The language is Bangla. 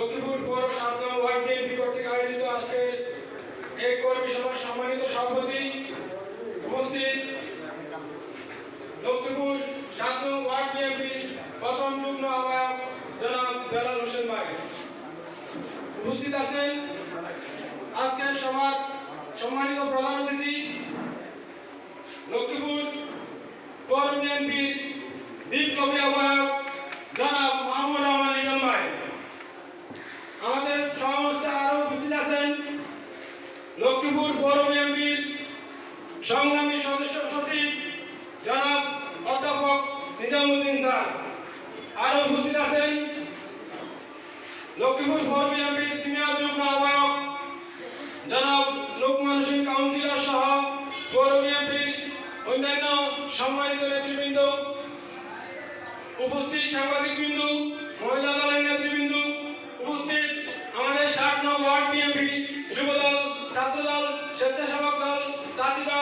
লক্ষ্মীপুর পৌর ৭ নং ওয়ার্ড বিএনপি কর্তৃক আয়োজিত আজকের এই কর্মী সভার সম্মানিত সভাপতি উপস্থিত লক্ষ্মীপুর ৭ নং ওয়ার্ড বিএনপির প্রথম যুগ্ম আহ্বায়ক জনাব বেলাল হোসেন ভাই উপস্থিত আছেন। আজকের সভার সম্মানিত প্রধান অতিথি লক্ষ্মীপুর পৌর বিএনপির বিপ্লবী আহ্বায়ক জনাব মাহমুদ রহমান লিটন ভাই। আমাদের সমাবেশে আরো উপস্থিত আছেন লক্ষ্মীপুর পৌর বিএনপির সংগ্রামী সদস্য সচিব জনাব অধ্যাপক নিজামুদ্দিন স্যার। আরো উপস্থিত আছেন লক্ষ্মীপুর পৌর বিএনপির সিনিয়র যুগ্ম আহ্বায়ক জনাব লোকমান হোসেন কাউন্সিলর সহ পৌর বিএনপির অন্যান্য সম্মানিত নেতৃবৃন্দ, উপস্থিত সাংবাদিকবৃন্দ, মহিলা দলের নেতৃবৃন্দ, উপস্থিত আমাদের ৭ নং ওয়ার্ড বিএনপি যুবদল, ছাত্রদল, স্বেচ্ছাসেবক দল, তাঁতি দল,